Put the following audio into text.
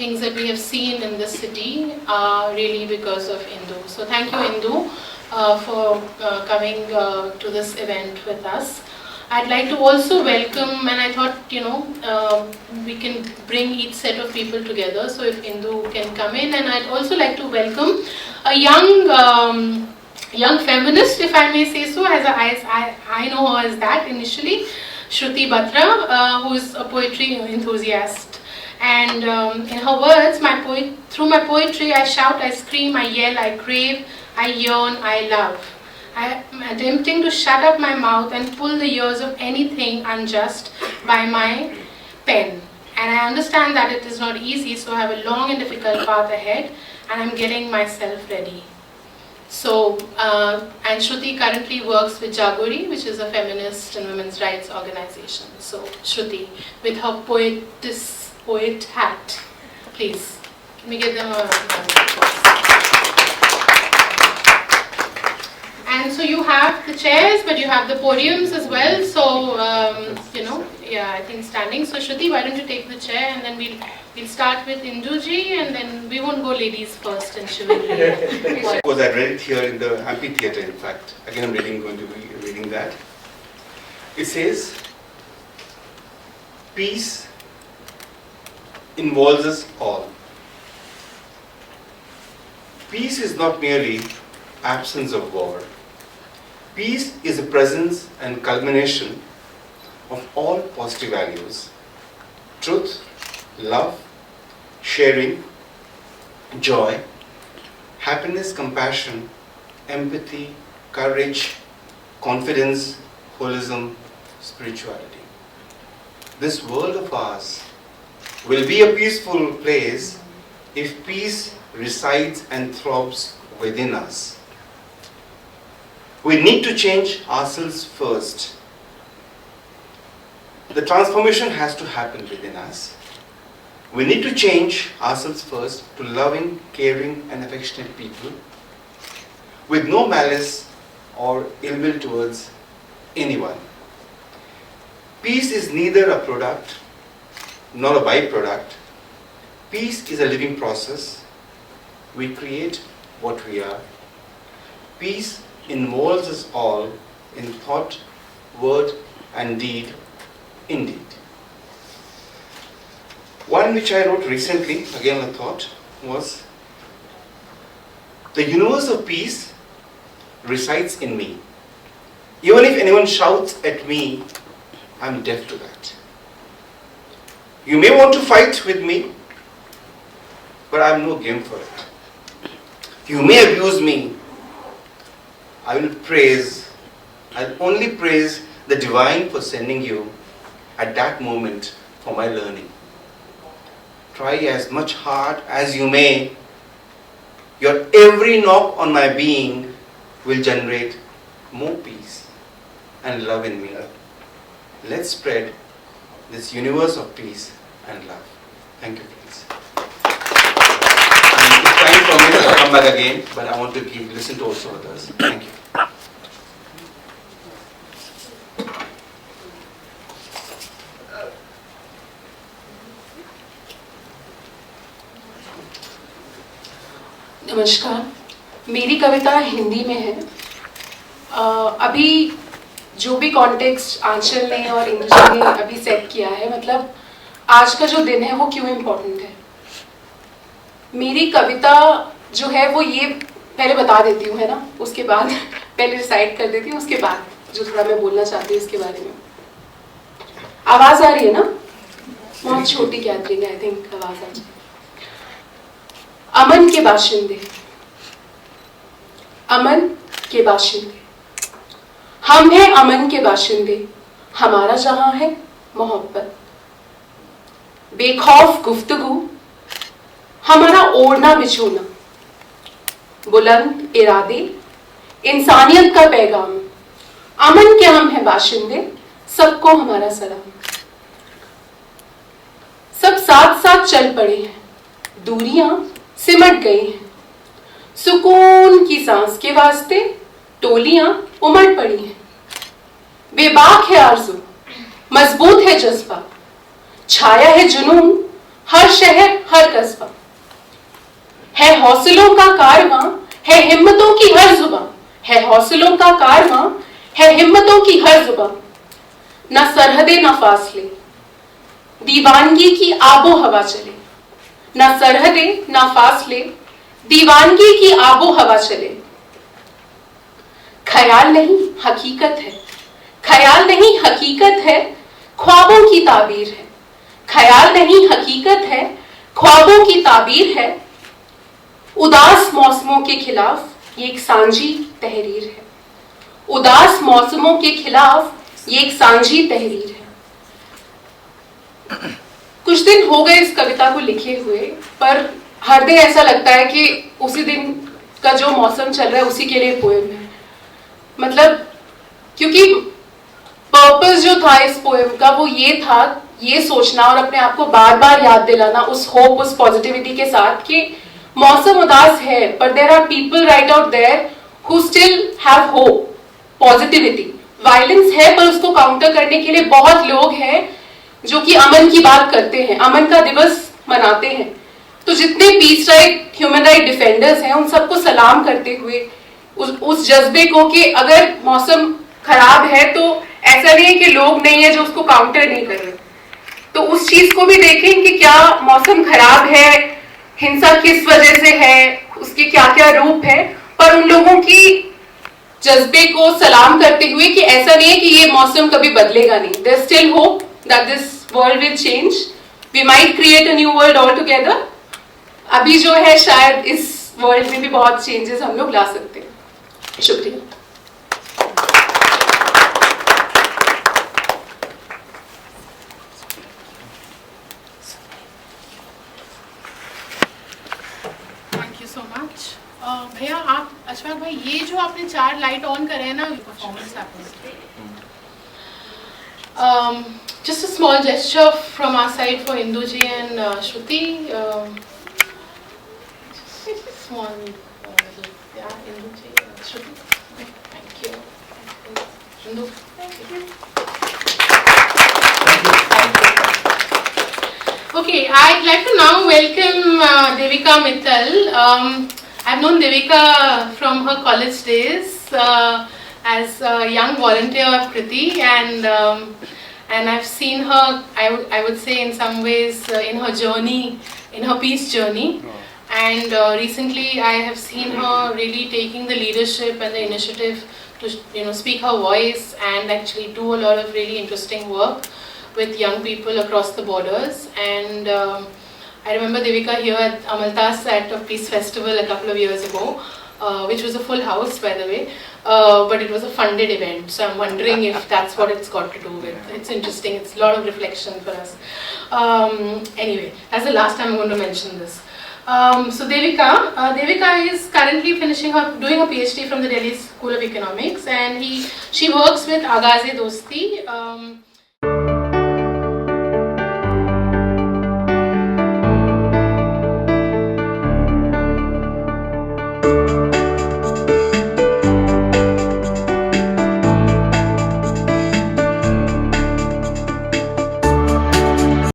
things that we have seen in this city are really because of Indu. So thank you, Indu, for coming to this event with us. I'd like to also welcome, and I thought, we can bring each set of people together. So if Indu can come in, and I'd also like to welcome a young feminist, if I may say so, as I know her as that initially, Shruti Batra, who is a poetry enthusiast. And in her words, through my poetry, I shout, I scream, I yell, I crave, I yearn, I love. I am attempting to shut up my mouth and pull the ears of anything unjust by my pen. And I understand that it is not easy, so I have a long and difficult path ahead, and I'm getting myself ready. So, and Shruti currently works with Jagori, which is a feminist and women's rights organization. So, Shruti, with her poet hat, please, can we give them a round of applause? And so you have the chairs, but you have the podiums as well. So, I think standing. So, Shruti, why don't you take the chair, and then we'll start with Induji, and then we won't go ladies first, and she will. Because I read it here in the amphitheater, in fact. Again, I'm going to be reading that. It says, peace involves us all. Peace is not merely absence of war. Peace is a presence and culmination of all positive values: truth, love, sharing, joy, happiness, compassion, empathy, courage, confidence, holism, spirituality. This world of ours will be a peaceful place if peace resides and throbs within us. We need to change ourselves first. The transformation has to happen within us. We need to change ourselves first to loving, caring, and affectionate people with no malice or ill will towards anyone. Peace is neither a product nor a byproduct. Peace is a living process. We create what we are. Peace involves us all in thought, word, and deed, indeed. One which I wrote recently, again a thought, was, the universe of peace resides in me. Even if anyone shouts at me, I'm deaf to that. You may want to fight with me, but I'm no game for it. You may abuse me. I will praise, I'll only praise the divine for sending you at that moment for my learning. Try as much hard as you may, your every knock on my being will generate more peace and love in me. Let's spread this universe of peace and love. Thank you, friends. It's time for me to come back again, but I want to listen to also others. Thank you. नमस्कार, मेरी कविता हिंदी में है। अभी जो भी context आंचल ने और इंद्रजी ने अभी सेट किया है, मतलब आज का जो दिन है वो क्यों इम्पोर्टेंट है। मेरी कविता जो है वो ये पहले बता देती हूँ, है ना, उसके बाद पहले रिसाइट कर देती हूँ, उसके बाद जो थोड़ा मैं बोलना चाहती हूँ इसके बारे में। आवाज आ रही है ना? बहुत छोटी गैदरिंग है, आई थिंक आवाज आ रही है। अमन के बाशिंदे, अमन के बाशिंदे, हम हैं अमन के बाशिंदे, हमारा जहां है मोहब्बत। बेखौफ गुफ्तगू, हमारा ओढ़ना बिछोना, बुलंद इरादे, इंसानियत का पैगाम। अमन के हम हैं बाशिंदे, सबको हमारा सलाम। सब साथ साथ चल पड़े हैं, दूरियां सिमट गई हैं। सुकून की सांस के वास्ते टोलियां उमड़ पड़ी हैं। बेबाक है आरज़ू, मजबूत है जज्बा, छाया है जुनून, हर शहर हर कस्बा, है हौसलों का कारवां, है हिम्मतों की हर जुबां, है हौसलों का कारवां, है हिम्मतों की हर जुबां, ना सरहदे ना फासले, दीवानगी की आबो हवा चले, ना सरहदे ना फासले, दीवानगी की आबो हवा चले। ख्याल नहीं हकीकत है, ख्याल नहीं हकीकत है, ख्वाबों की ताबीर है, ख्याल नहीं हकीकत है, ख्वाबों की ताबीर है। उदास मौसमों के खिलाफ ये एक सांझी तहरीर है, उदास मौसमों के खिलाफ ये एक सांझी तहरीर है। कुछ दिन हो गए इस कविता को लिखे हुए, पर हर दिन ऐसा लगता है कि उसी दिन का जो मौसम चल रहा है उसी के लिए पोएम है। मतलब क्योंकि पर्पस जो था इस पोएम का वो ये था, ये सोचना और अपने आप को बार बार याद दिलाना उस होप, उस पॉजिटिविटी के साथ कि मौसम उदास है पर there are people right out there who still have hope, positivity. Violence है पर उसको काउंटर करने के लिए बहुत लोग हैं जो कि अमन की बात करते हैं, अमन का दिवस मनाते हैं। तो जितने peace right, human right defenders हैं उन सबको सलाम करते हुए उस जज्बे को कि अगर मौसम खराब है तो ऐसा नहीं है कि लोग नहीं है जो उसको काउंटर नहीं कर रहे, तो उस चीज को भी देखें कि क्या मौसम खराब है, हिंसा किस वजह से है, उसके क्या क्या रूप है, पर उन लोगों की जज्बे को सलाम करते हुए कि ऐसा नहीं है कि ये मौसम कभी बदलेगा नहीं। There still hope that this world will change, we might create a new world all together. अभी जो है शायद इस वर्ल्ड में भी बहुत चेंजेस हम लोग ला सकते हैं। शुक्रिया। भैया आप अशफाक भाई, ये जो आपने 4 लाइट ऑन करे हैं ना performance just a small gesture from our side for Indu ji and Shruti, small Indu ji, Shruti, thank you, Indu, Okay, I'd like to now welcome Devika Mittal. I've known Devika from her college days as a young volunteer of Kriti, and I've seen her, I would say in some ways in her journey, in her peace journey, and recently I have seen her really taking the leadership and the initiative to speak her voice and actually do a lot of really interesting work with young people across the borders. And I remember Devika here at Amaltas at a peace festival a couple of years ago, which was a full house by the way, but it was a funded event, so I'm wondering if that's what it's got to do with. It's interesting, it's a lot of reflection for us. Anyway, that's the last time I'm going to mention this. So Devika is currently doing her PhD from the Delhi School of Economics, and she works with Agaz-e Dosti.